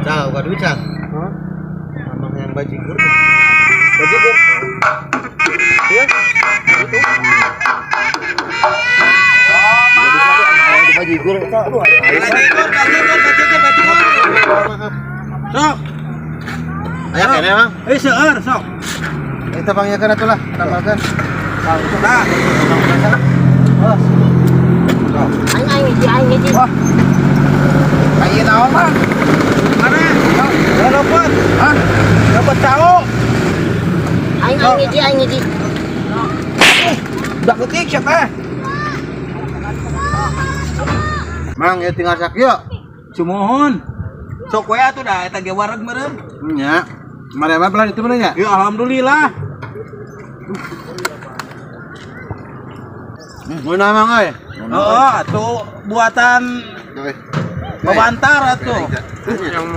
Dah, bukan duit Cang. Emang yang bajigur. Bajigur. Iya. Itu. Bajigur. Aduh. Bajigur. Sok. Ayo kene, Mang. Seueur sok. Kita panggilkan atuh lah, tambahkan. Nah. Aing hiji. Wah. Ayo naon, Mang? Mana? Udah dapat. Hah? Dapat tahu. Aing hiji. Udah ketik siapa? Mang, ya tinggal sak yuk. Sumohon. Sok we atuh dah eta ge wareg meureun. Nya. Mari mah pelan itu bener ya? Ya alhamdulillah. Mun Mang euy. Heeh, atuh buatan Oke. Babantar atuh.